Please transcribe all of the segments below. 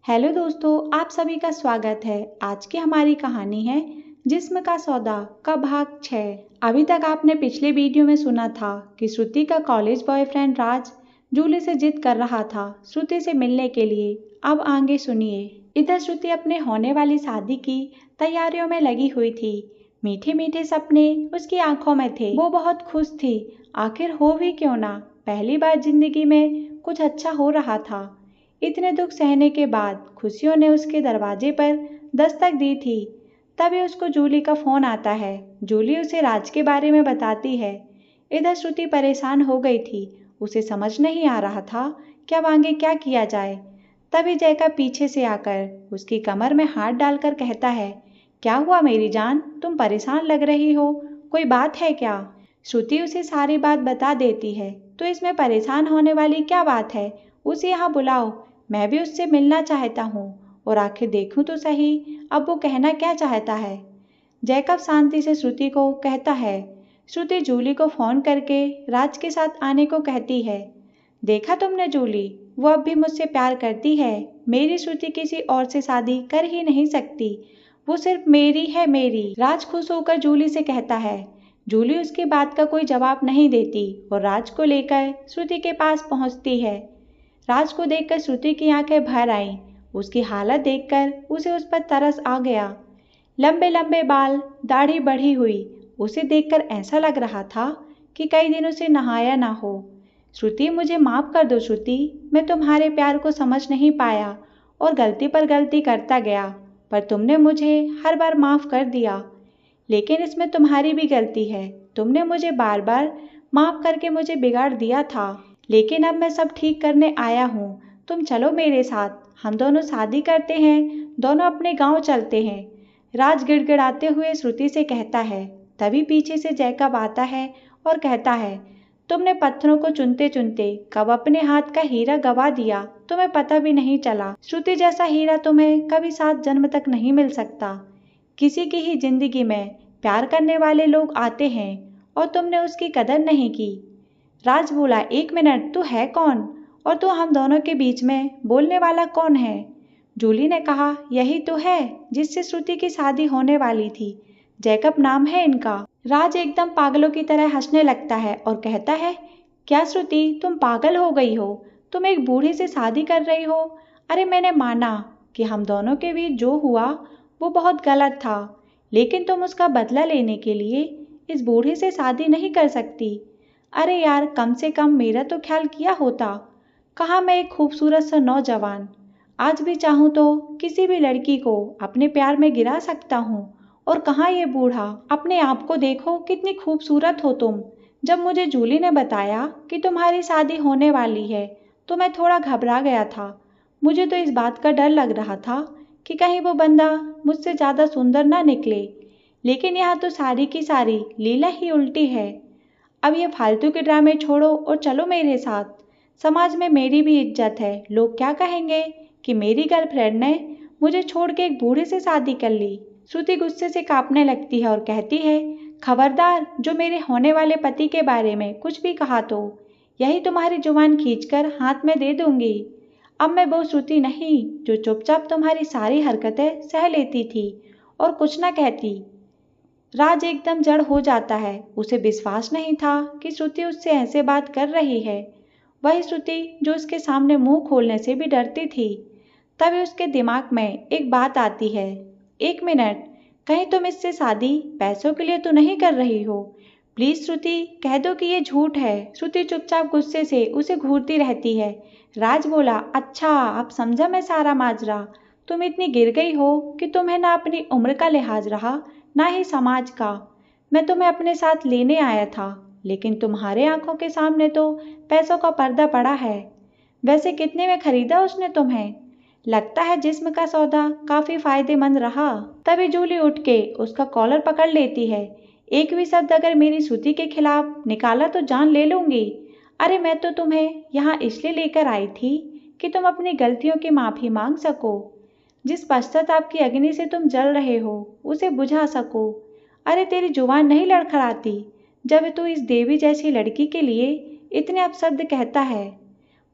Hello दोस्तों, आप सभी का स्वागत है। आज की हमारी कहानी है जिस्म का सौदा का भाग 6। अभी तक आपने पिछले वीडियो में सुना था कि श्रुति का कॉलेज बॉयफ्रेंड राज जूली से जिद कर रहा था श्रुति से मिलने के लिए। अब आगे सुनिए। इधर श्रुति अपने होने वाली शादी की तैयारियों में लगी हुई थी। मीठे मीठे सपने उसकी आंखों में थे। वो बहुत खुश थी। आखिर हो भी क्यों ना, पहली बार जिंदगी में कुछ अच्छा हो रहा था। इतने दुख सहने के बाद खुशियों ने उसके दरवाजे पर दस्तक दी थी। तभी उसको जूली का फोन आता है। जूली उसे राज के बारे में बताती है। इधर श्रुति परेशान हो गई थी। उसे समझ नहीं आ रहा था कि अब आगे क्या किया जाए। तभी जयका पीछे से आकर उसकी कमर में हाथ डालकर कहता है, क्या हुआ मेरी जान, तुम परेशान लग रही हो, कोई बात है क्या? श्रुति उसे सारी बात बता देती है। तो इसमें परेशान होने वाली क्या बात है, उसे यहाँ बुलाओ, मैं भी उससे मिलना चाहता हूँ और आखिर देखूं तो सही अब वो कहना क्या चाहता है। जैकब शांति से श्रुति को कहता है। श्रुति जूली को फोन करके राज के साथ आने को कहती है। देखा तुमने जूली, वो अब भी मुझसे प्यार करती है। मेरी श्रुति किसी और से शादी कर ही नहीं सकती, वो सिर्फ मेरी है, मेरी। राज खुश होकर जूली से कहता है। जूली उसकी बात का कोई जवाब नहीं देती और राज को लेकर श्रुति के पास पहुंचती है। राज को देखकर श्रुति की आंखें भर आईं। उसकी हालत देखकर उसे उस पर तरस आ गया। लंबे लंबे बाल, दाढ़ी बढ़ी हुई, उसे देखकर ऐसा लग रहा था कि कई दिनों से नहाया ना हो। श्रुति, मुझे माफ कर दो श्रुति, मैं तुम्हारे प्यार को समझ नहीं पाया और गलती पर गलती करता गया, पर तुमने मुझे हर बार माफ कर दिया। लेकिन इसमें तुम्हारी भी गलती है, तुमने मुझे बार बार माफ करके मुझे बिगाड़ दिया था। लेकिन अब मैं सब ठीक करने आया हूँ, तुम चलो मेरे साथ, हम दोनों शादी करते हैं, दोनों अपने गांव चलते हैं। राज गिड़गिड़ाते हुए श्रुति से कहता है। तभी पीछे से जैकब आता है और कहता है, तुमने पत्थरों को चुनते चुनते कब अपने हाथ का हीरा गवा दिया, तुम्हें पता भी नहीं चला। श्रुति जैसा हीरा तुम्हें कभी 7 जन्म तक नहीं मिल सकता। किसी की ही जिंदगी में प्यार करने वाले लोग आते हैं और तुमने उसकी कदर नहीं की। राज बोला, 1 मिनट, तू है कौन और तू हम दोनों के बीच में बोलने वाला कौन है? जूली ने कहा, यही तो है जिससे श्रुति की शादी होने वाली थी, जैकब नाम है इनका। राज एकदम पागलों की तरह हंसने लगता है और कहता है, क्या श्रुति, तुम पागल हो गई हो? तुम एक बूढ़े से शादी कर रही हो? अरे मैंने माना कि हम दोनों के बीच जो हुआ वो बहुत गलत था, लेकिन तुम उसका बदला लेने के लिए इस बूढ़े से शादी नहीं कर सकती। अरे यार, कम से कम मेरा तो ख्याल किया होता। कहाँ मैं एक खूबसूरत सा नौजवान आज भी चाहूँ तो किसी भी लड़की को अपने प्यार में गिरा सकता हूँ, और कहाँ ये बूढ़ा। अपने आप को देखो, कितनी खूबसूरत हो तुम। जब मुझे जूली ने बताया कि तुम्हारी शादी होने वाली है तो मैं थोड़ा घबरा गया था। मुझे तो इस बात का डर लग रहा था कि कहीं वो बंदा मुझसे ज़्यादा सुंदर ना निकले, लेकिन यहाँ तो सारी की सारी लीला ही उल्टी है। अब ये फालतू के ड्रामे छोड़ो और चलो मेरे साथ। समाज में मेरी भी इज्जत है, लोग क्या कहेंगे कि मेरी गर्लफ्रेंड ने मुझे छोड़ के एक बूढ़े से शादी कर ली। श्रुति गुस्से से कांपने लगती है और कहती है, खबरदार, जो मेरे होने वाले पति के बारे में कुछ भी कहा तो यही तुम्हारी जुबान खींचकर हाथ में दे दूंगी। अब मैं वो श्रुति नहीं जो चुपचाप तुम्हारी सारी हरकतें सह लेती थी और कुछ ना कहती। राज एकदम जड़ हो जाता है। उसे विश्वास नहीं था कि श्रुति उससे ऐसे बात कर रही है, वही श्रुति जो उसके सामने मुंह खोलने से भी डरती थी। तभी उसके दिमाग में एक बात आती है, 1 मिनट, कहीं तुम इससे शादी पैसों के लिए तो नहीं कर रही हो? प्लीज श्रुति, कह दो कि ये झूठ है। श्रुति चुपचाप गुस्से से उसे घूरती रहती है। राज बोला, अच्छा, अब समझा मैं सारा माजरा। तुम इतनी गिर गई हो कि तुम्हें ना अपनी उम्र का लिहाज रहा ना ही समाज का। मैं तुम्हें अपने साथ लेने आया था, लेकिन तुम्हारे आंखों के सामने तो पैसों का पर्दा पड़ा है। वैसे कितने में खरीदा उसने तुम्हें? लगता है जिस्म का सौदा काफी फायदेमंद रहा। तभी जूली उठ के उसका कॉलर पकड़ लेती है। एक भी शब्द अगर मेरी श्रुति के खिलाफ निकाला तो जान ले लूंगी। अरे मैं तो तुम्हें यहाँ इसलिए लेकर आई थी कि तुम अपनी गलतियों की माफी मांग सको। जिस पश्चाताप की अग्नि से तुम जल रहे हो उसे बुझा सको। अरे तेरी जुबान नहीं लड़खड़ाती जब तू इस देवी जैसी लड़की के लिए इतने अपशब्द कहता है।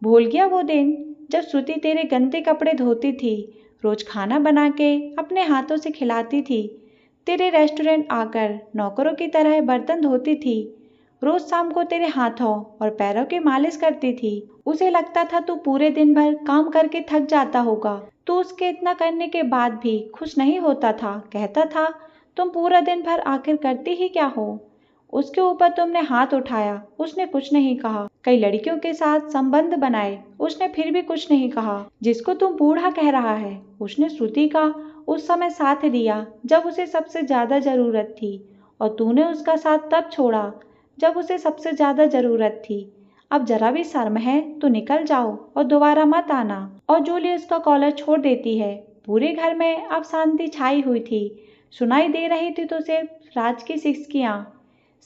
भूल गया वो दिन जब श्रुति तेरे गंदे कपड़े धोती थी, रोज खाना बना के अपने हाथों से खिलाती थी, तेरे रेस्टोरेंट आकर नौकरों की तरह बर्तन धोती थी, रोज शाम को तेरे हाथों और पैरों की मालिश करती थी। उसे लगता था तू पूरे दिन भर काम करके थक जाता होगा, तू उसके इतना करने के बाद भी खुश नहीं होता था। कहता था तुम पूरा दिन भर आखिर करती ही क्या हो। उसके ऊपर तुमने हाथ उठाया, उसने कुछ नहीं कहा। कई लड़कियों के साथ संबंध बनाए, उसने फिर भी कुछ नहीं कहा। जिसको तुम बूढ़ा कह रहा है, उसने श्रुति का उस समय साथ दिया जब उसे सबसे ज्यादा जरूरत थी, और तूने उसका साथ तब छोड़ा जब उसे सबसे ज्यादा जरूरत थी। अब जरा भी शर्म है तो निकल जाओ और दोबारा मत आना। और जूली उसका कॉलर छोड़ देती है। पूरे घर में अब शांति छाई हुई थी। सुनाई दे रही थी तो सिर्फ राज की सिसकियां।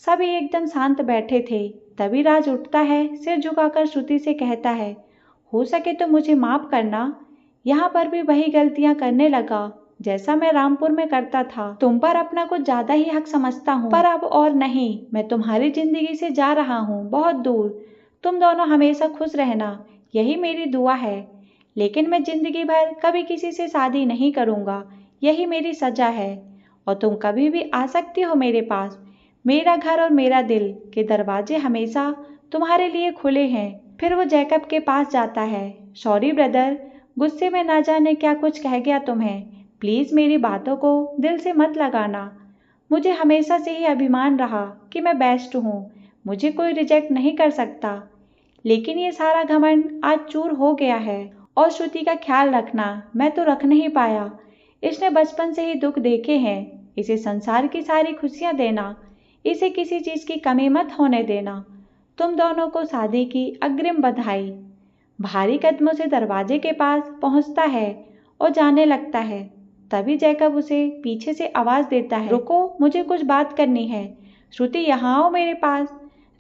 सभी एकदम शांत बैठे थे। तभी राज उठता है, सिर झुकाकर श्रुति से कहता है, हो सके तो मुझे माफ करना। यहाँ पर भी वही गलतियां करने लगा जैसा मैं रामपुर में करता था। तुम पर अपना कुछ ज्यादा ही हक समझता हूँ, पर अब और नहीं। मैं तुम्हारी जिंदगी से जा रहा हूँ, बहुत दूर। तुम दोनों हमेशा खुश रहना, यही मेरी दुआ है। लेकिन मैं जिंदगी भर कभी किसी से शादी नहीं करूँगा, यही मेरी सजा है। और तुम कभी भी आ सकती हो मेरे पास। मेरा घर और मेरा दिल के दरवाजे हमेशा तुम्हारे लिए खुले हैं। फिर वो जैकब के पास जाता है। सॉरी ब्रदर, गुस्से में ना जाने क्या कुछ कह गया तुम्हें। प्लीज मेरी बातों को दिल से मत लगाना। मुझे हमेशा से ही अभिमान रहा कि मैं बेस्ट हूँ, मुझे कोई रिजेक्ट नहीं कर सकता। लेकिन ये सारा घमंड आज चूर हो गया है। और श्रुति का ख्याल रखना, मैं तो रख नहीं पाया। इसने बचपन से ही दुख देखे हैं। इसे संसार की सारी खुशियां देना, इसे किसी चीज की कमी मत होने देना। तुम दोनों को शादी की अग्रिम बधाई। भारी कदमों से दरवाजे के पास पहुंचता है और जाने लगता है। तभी जैकब उसे पीछे से आवाज देता है, रुको, मुझे कुछ बात करनी है। श्रुति, यहाँ आओ मेरे पास।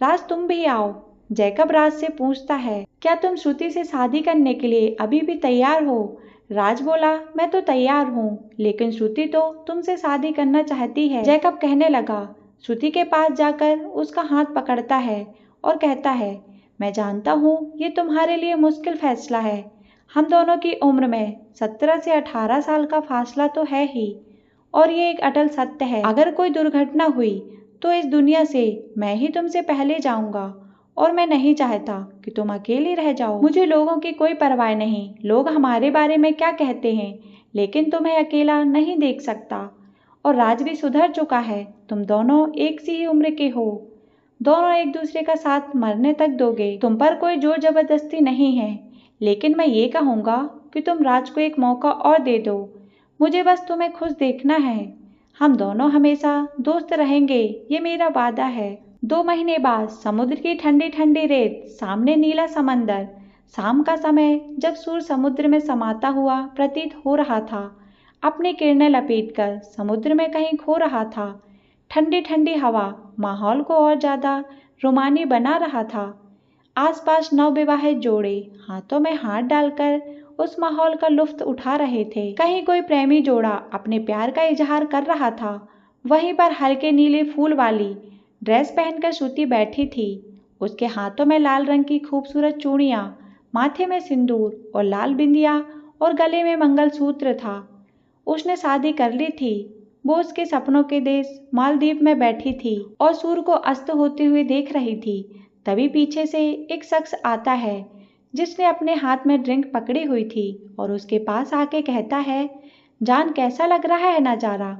राज, तुम भी आओ। जैकब राज से पूछता है, क्या तुम श्रुति से शादी करने के लिए अभी भी तैयार हो? राज बोला, मैं तो तैयार हूँ, लेकिन श्रुति तो तुमसे शादी करना चाहती है। जैकब कहने लगा। श्रुति के पास जाकर उसका हाथ पकड़ता है और कहता है, मैं जानता हूँ ये तुम्हारे लिए मुश्किल फैसला है। हम दोनों की उम्र में 17 से 18 साल का फासला तो है ही, और ये एक अटल सत्य है। अगर कोई दुर्घटना हुई तो इस दुनिया से मैं ही तुमसे पहले जाऊंगा, और मैं नहीं चाहता कि तुम अकेली रह जाओ। मुझे लोगों की कोई परवाह नहीं, लोग हमारे बारे में क्या कहते हैं, लेकिन तुम्हें अकेला नहीं देख सकता। और राज भी सुधर चुका है, तुम दोनों एक सी ही उम्र के हो, दोनों एक दूसरे का साथ मरने तक दोगे। तुम पर कोई जोर जबरदस्ती नहीं है, लेकिन मैं ये कहूँगा कि तुम राज को एक मौका और दे दो। मुझे बस तुम्हें खुश देखना है। हम दोनों हमेशा दोस्त रहेंगे, ये मेरा वादा है। 2 महीने बाद समुद्र की ठंडी ठंडी रेत, सामने नीला समंदर। शाम का समय, जब सूर्य समुद्र में समाता हुआ प्रतीत हो रहा था, अपनी किरणें लपेटकर समुद्र में कहीं खो रहा था। ठंडी ठंडी हवा माहौल को और ज्यादा रोमानी बना रहा था। आसपास नवविवाहित जोड़े हाथों में हाथ डालकर उस माहौल का लुत्फ उठा रहे थे। कहीं कोई प्रेमी जोड़ा अपने प्यार का इजहार कर रहा था। वहीं पर हल्के नीले फूल वाली ड्रेस पहनकर श्रुति बैठी थी। उसके हाथों में लाल रंग की खूबसूरत चूड़ियां, माथे में सिंदूर और लाल बिंदिया, और गले में मंगलसूत्र था। उसने शादी कर ली थी। वो उसके सपनों के देश मालदीव में बैठी थी और सूर्य को अस्त होते हुए देख रही थी। तभी पीछे से एक शख्स आता है जिसने अपने हाथ में ड्रिंक पकड़ी हुई थी, और उसके पास आके कहता है, जान, कैसा लग रहा है नजारा?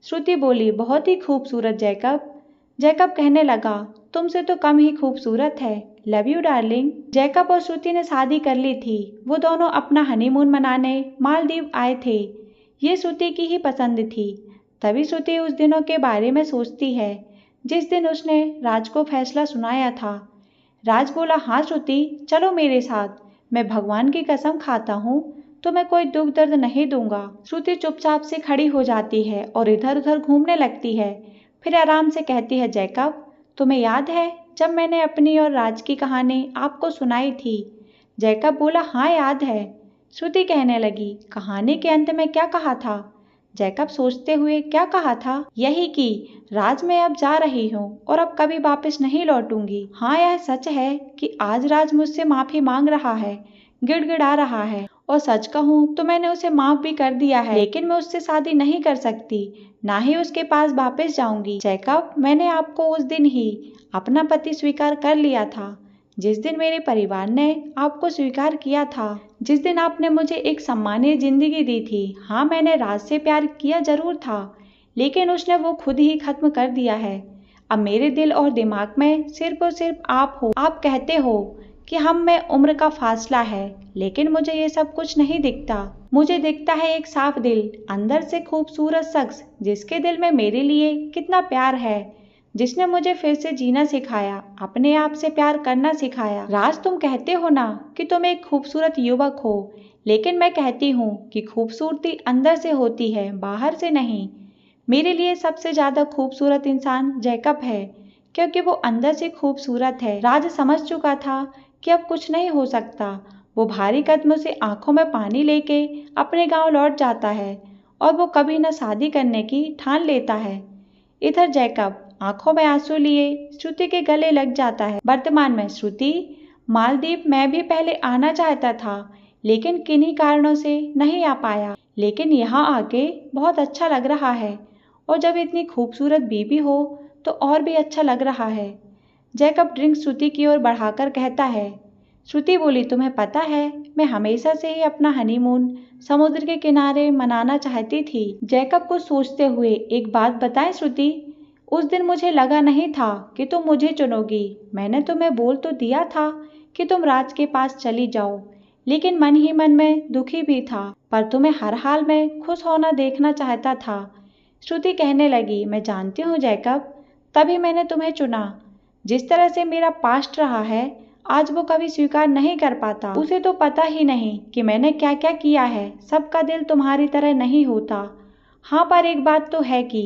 श्रुति बोली, बहुत ही खूबसूरत जैकब। जैकब कहने लगा, तुमसे तो कम ही खूबसूरत है। Love you darling. जैकब और श्रुति ने शादी कर ली थी। वो दोनों अपना हनीमून मनाने मालदीव आए थे। ये श्रुति की ही पसंद थी। तभी श्रुति उस दिनों के बारे में सोचती है जिस दिन उसने राज को फैसला सुनाया था। राज बोला, हाँ श्रुति, चलो मेरे साथ। मैं भगवान की कसम खाता हूँ, तुम्हें कोई दुख दर्द नहीं दूंगा। श्रुति चुपचाप से खड़ी हो जाती है और इधर उधर घूमने लगती है। फिर आराम से कहती है, जैकब, तुम्हें याद है जब मैंने अपनी और राज की कहानी आपको सुनाई थी? जैकब बोला, हाँ याद है। श्रुति कहने लगी, कहानी के अंत में क्या कहा था? जैकब सोचते हुए, क्या कहा था? यही कि राज, मैं अब जा रही हूँ और अब कभी वापस नहीं लौटूंगी। हाँ, यह सच है कि आज राज मुझसे माफी मांग रहा है, गिड़गिड़ा रहा है। और सच कहूँ तो मैंने उसे माफ भी कर दिया है, लेकिन मैं उससे शादी नहीं कर सकती, ना ही उसके पास वापस जाऊंगी। जैकब, मैंने आपको उस दिन ही अपना पति स्वीकार कर लिया था, जिस दिन मेरे परिवार ने आपको स्वीकार किया था, जिस दिन आपने मुझे एक सम्मानीय जिंदगी दी थी। हाँ, मैंने राज से प्यार किया जरूर था, लेकिन उसने वो खुद ही खत्म कर दिया है। अब मेरे दिल और दिमाग में सिर्फ और सिर्फ आप हो। आप कहते हो कि हम में उम्र का फासला है, लेकिन मुझे ये सब कुछ नहीं दिखता। मुझे दिखता है एक साफ दिल, अंदर से खूबसूरत शख्स, जिसके दिल में मेरे लिए कितना प्यार है, जिसने मुझे फिर से जीना सिखाया, अपने आप से प्यार करना सिखाया। राज, तुम कहते हो ना कि तुम एक खूबसूरत युवक हो, लेकिन मैं कहती हूँ कि खूबसूरती अंदर से होती है, बाहर से नहीं। मेरे लिए सबसे ज्यादा खूबसूरत इंसान जैकब है, क्योंकि वो अंदर से खूबसूरत है। राज समझ चुका था कि अब कुछ नहीं हो सकता। वो भारी कदमों से आंखों में पानी लेके अपने गांव लौट जाता है और वो कभी न शादी करने की ठान लेता है। इधर जैकब आंखों में आंसू लिए श्रुति के गले लग जाता है। वर्तमान में श्रुति, मालदीव मैं भी पहले आना चाहता था, लेकिन किन्हीं कारणों से नहीं आ पाया, लेकिन यहाँ आके बहुत अच्छा लग रहा है, और जब इतनी खूबसूरत बीबी हो तो और भी अच्छा लग रहा है। जैकब ड्रिंक श्रुति की ओर बढ़ाकर कहता है। श्रुति बोली, तुम्हें पता है, मैं हमेशा से ही अपना हनीमून समुद्र के किनारे मनाना चाहती थी। जैकब को सोचते हुए, एक बात बताएं श्रुति, उस दिन मुझे लगा नहीं था कि तुम मुझे चुनोगी। मैंने तुम्हें बोल तो दिया था कि तुम राज के पास चली जाओ, लेकिन मन ही मन में दुखी भी था, पर तुम्हें हर हाल में खुश होना देखना चाहता था। श्रुति कहने लगी, मैं जानती हूँ जैकब, तभी मैंने तुम्हें चुना। जिस तरह से मेरा पास्ट रहा है, आज वो कभी स्वीकार नहीं कर पाता। उसे तो पता ही नहीं कि मैंने क्या क्या किया है। सबका दिल तुम्हारी तरह नहीं होता। हाँ, पर एक बात तो है कि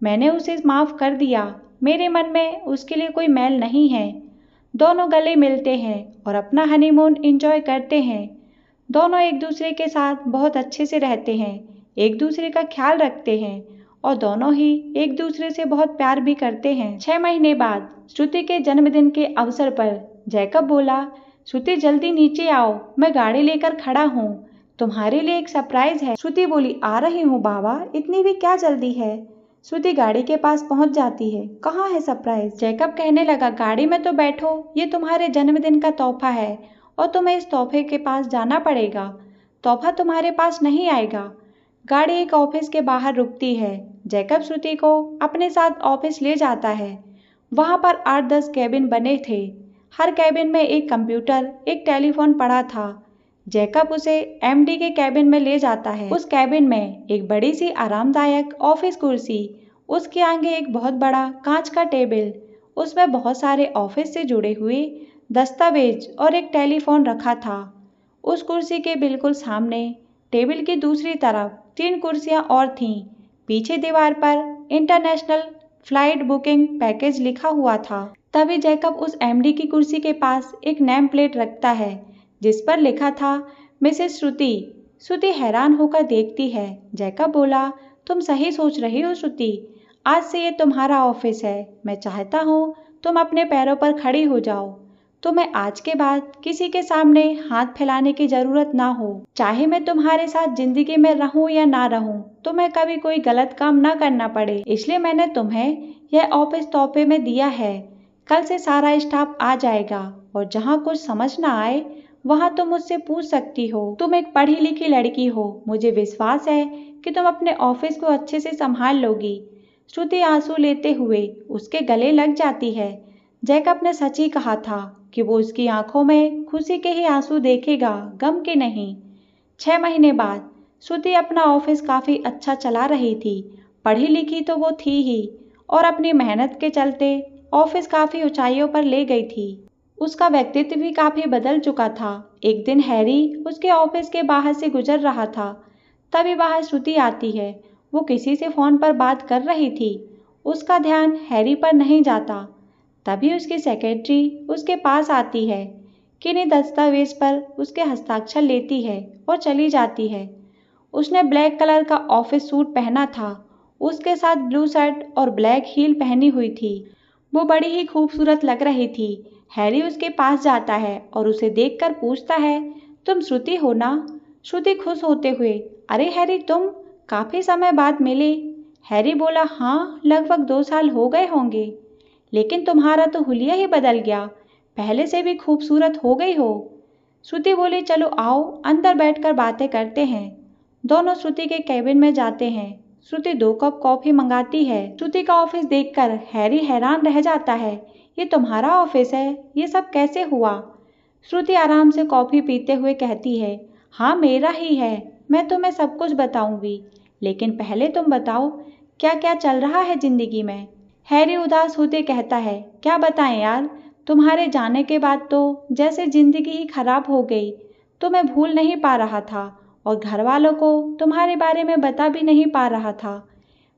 मैंने उसे माफ कर दिया। मेरे मन में उसके लिए कोई मैल नहीं है। दोनों गले मिलते हैं और अपना हनीमून एंजॉय करते हैं। दोनों एक दूसरे के साथ बहुत अच्छे से रहते हैं, एक दूसरे का ख्याल रखते हैं, और दोनों ही एक दूसरे से बहुत प्यार भी करते हैं। 6 महीने बाद श्रुति के जन्मदिन के अवसर पर जैकब बोला, श्रुति जल्दी नीचे आओ, मैं गाड़ी लेकर खड़ा हूँ, तुम्हारे लिए एक सरप्राइज है। श्रुति बोली, आ रही हूँ बाबा, इतनी भी क्या जल्दी है। श्रुति गाड़ी के पास पहुंच जाती है। कहाँ है सरप्राइज? जैकब कहने लगा, गाड़ी में तो बैठो, ये तुम्हारे जन्मदिन का तोहफा है और तुम्हें इस तोहफे के पास जाना पड़ेगा। तोहफा तुम्हारे पास नहीं आएगा। गाड़ी एक ऑफिस के बाहर रुकती है। जैकब श्रुति को अपने साथ ऑफिस ले जाता है। वहां पर 8-10 कैबिन बने थे। हर कैबिन में एक कंप्यूटर, एक टेलीफोन पड़ा था। जैकब उसे एमडी के कैबिन में ले जाता है। उस कैबिन में एक बड़ी सी आरामदायक ऑफिस कुर्सी, उसके आगे एक बहुत बड़ा कांच का टेबल, उसमें बहुत सारे ऑफिस से जुड़े हुए दस्तावेज और एक टेलीफोन रखा था। उस कुर्सी के बिल्कुल सामने टेबल की दूसरी तरफ 3 कुर्सियां और थीं। पीछे दीवार पर इंटरनेशनल फ्लाइट बुकिंग पैकेज लिखा हुआ था। तभी जैकब उस एमडी की कुर्सी के पास एक नेम प्लेट रखता है, जिस पर लिखा था मिसेस श्रुति। श्रुति हैरान होकर देखती है। जैकब बोला, तुम सही सोच रही हो श्रुति, आज से ये तुम्हारा ऑफिस है। मैं चाहता हूँ तुम अपने पैरों पर खड़ी हो जाओ। तुम्हें आज के बाद किसी के सामने हाथ फैलाने की जरूरत ना हो। चाहे मैं तुम्हारे साथ जिंदगी में रहूं या ना रहूं, तुम्हें कभी कोई गलत काम ना करना पड़े, इसलिए मैंने तुम्हें यह ऑफिस तोहफे में दिया है। कल से सारा स्टाफ आ जाएगा और जहाँ कुछ समझ ना आए वहाँ तुम मुझसे पूछ सकती हो। तुम एक पढ़ी लिखी लड़की हो, मुझे विश्वास है कि तुम अपने ऑफिस को अच्छे से संभाल लोगी। श्रुति आंसू लेते हुए उसके गले लग जाती है। जैकब ने सच ही कहा था कि वो उसकी आंखों में खुशी के ही आंसू देखेगा, गम के नहीं। 6 महीने बाद श्रुति अपना ऑफिस काफी अच्छा चला रही थी। पढ़ी लिखी तो वो थी ही, और अपनी मेहनत के चलते ऑफिस काफी ऊंचाइयों पर ले गई थी। उसका व्यक्तित्व भी काफी बदल चुका था। एक दिन हैरी उसके ऑफिस के बाहर से गुजर रहा था। तभी बाहर श्रुति आती है। वो किसी से फोन पर बात कर रही थी। उसका ध्यान हैरी पर नहीं जाता। तभी उसकी सेक्रेटरी उसके पास आती है, किन्हीं दस्तावेज पर उसके हस्ताक्षर लेती है और चली जाती है। उसने ब्लैक कलर का ऑफिस सूट पहना था, उसके साथ ब्लू शर्ट और ब्लैक हील पहनी हुई थी। वो बड़ी ही खूबसूरत लग रही थी। हैरी उसके पास जाता है और उसे देखकर पूछता है, तुम श्रुति हो ना? श्रुति खुश होते हुए, अरे हैरी तुम, काफ़ी समय बाद मिले। हैरी बोला, हाँ लगभग 2 साल हो गए होंगे। लेकिन तुम्हारा तो हुलिया ही बदल गया, पहले से भी खूबसूरत हो गई हो। श्रुति बोली, चलो आओ अंदर बैठकर बातें करते हैं। दोनों श्रुति के केबिन में जाते हैं। श्रुति 2 कप कॉफ़ी मंगाती है। श्रुति का ऑफिस देखकर हैरी हैरान रह जाता है। ये तुम्हारा ऑफिस है? ये सब कैसे हुआ? श्रुति आराम से कॉफ़ी पीते हुए कहती है, हाँ मेरा ही है, मैं तुम्हें सब कुछ बताऊंगी, लेकिन पहले तुम बताओ क्या क्या चल रहा है ज़िंदगी में। हैरी उदास होते कहता है, क्या बताएं यार, तुम्हारे जाने के बाद तो जैसे ज़िंदगी ही खराब हो गई। तो मैं भूल नहीं पा रहा था और घर वालों को तुम्हारे बारे में बता भी नहीं पा रहा था।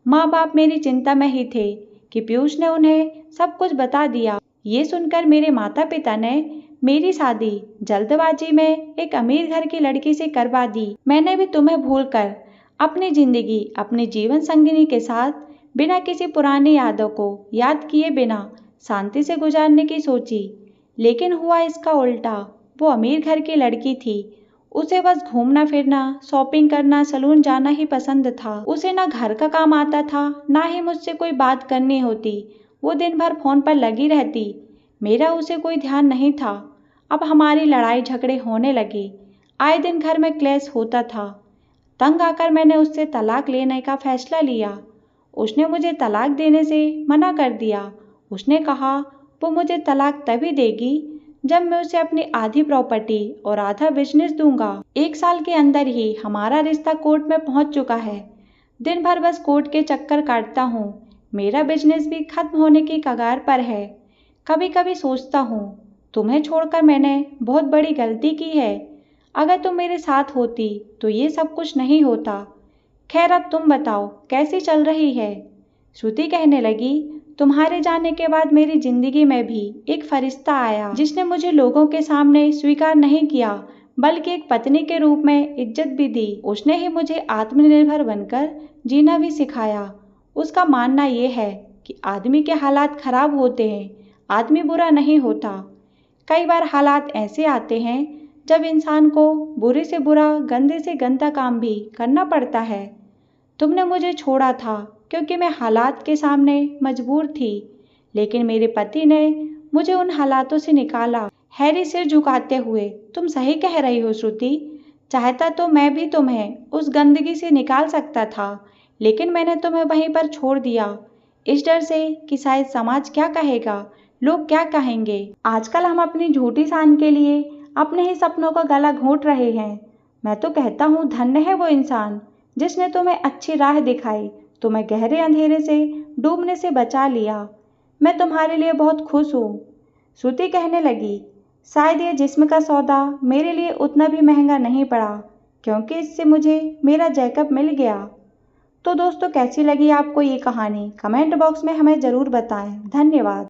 माँ बाप मेरी चिंता में ही थे कि पीयूष ने उन्हें सब कुछ बता दिया। ये सुनकर मेरे माता पिता ने मेरी शादी जल्दबाजी में एक अमीर घर की लड़की से करवा दी। मैंने भी तुम्हें भूलकर अपनी ज़िंदगी अपनी जीवन संगिनी के साथ बिना किसी पुरानी यादों को याद किए बिना शांति से गुजारने की सोची। लेकिन हुआ इसका उल्टा। वो अमीर घर की लड़की थी, उसे बस घूमना फिरना, शॉपिंग करना, सैलून जाना ही पसंद था। उसे ना घर का काम आता था, ना ही मुझसे कोई बात करनी होती। वो दिन भर फ़ोन पर लगी रहती, मेरा उसे कोई ध्यान नहीं था। अब हमारी लड़ाई झगड़े होने लगे, आए दिन घर में क्लेश होता था। तंग आकर मैंने उससे तलाक लेने का फैसला लिया। उसने मुझे तलाक देने से मना कर दिया। उसने कहा वो मुझे तलाक तभी देगी जब मैं उसे अपनी आधी प्रॉपर्टी और आधा बिजनेस दूंगा। 1 साल के अंदर ही हमारा रिश्ता कोर्ट में पहुंच चुका है। दिन भर बस कोर्ट के चक्कर काटता हूँ। मेरा बिजनेस भी खत्म होने की कगार पर है। कभी कभी सोचता हूँ तुम्हें छोड़कर मैंने बहुत बड़ी गलती की है। अगर तुम मेरे साथ होती तो ये सब कुछ नहीं होता। खैर अब तुम बताओ कैसी चल रही है? श्रुति कहने लगी, तुम्हारे जाने के बाद मेरी जिंदगी में भी एक फरिश्ता आया जिसने मुझे लोगों के सामने स्वीकार नहीं किया, बल्कि एक पत्नी के रूप में इज्जत भी दी। उसने ही मुझे आत्मनिर्भर बनकर जीना भी सिखाया। उसका मानना ये है कि आदमी के हालात खराब होते हैं, आदमी बुरा नहीं होता। कई बार हालात ऐसे आते हैं जब इंसान को बुरे से बुरा, गंदे से गंदा काम भी करना पड़ता है। तुमने मुझे छोड़ा था क्योंकि मैं हालात के सामने मजबूर थी, लेकिन मेरे पति ने मुझे उन हालातों से निकाला। हैरी सिर झुकाते हुए, तुम सही कह रही हो श्रुति, चाहता तो मैं भी तुम्हें उस गंदगी से निकाल सकता था, लेकिन मैंने तुम्हें वहीं पर छोड़ दिया, इस डर से कि शायद समाज क्या कहेगा, लोग क्या कहेंगे। आजकल हम अपनी झूठी शान के लिए अपने ही सपनों का गला घोंट रहे हैं। मैं तो कहता हूँ धन्य है वो इंसान जिसने तुम्हें अच्छी राह दिखाई, तुम्हें गहरे अंधेरे से डूबने से बचा लिया। मैं तुम्हारे लिए बहुत खुश हूँ। श्रुति कहने लगी, शायद ये जिस्म का सौदा मेरे लिए उतना भी महंगा नहीं पड़ा, क्योंकि इससे मुझे मेरा जैकब मिल गया। तो दोस्तों कैसी लगी आपको ये कहानी? कमेंट बॉक्स में हमें ज़रूर बताएं। धन्यवाद।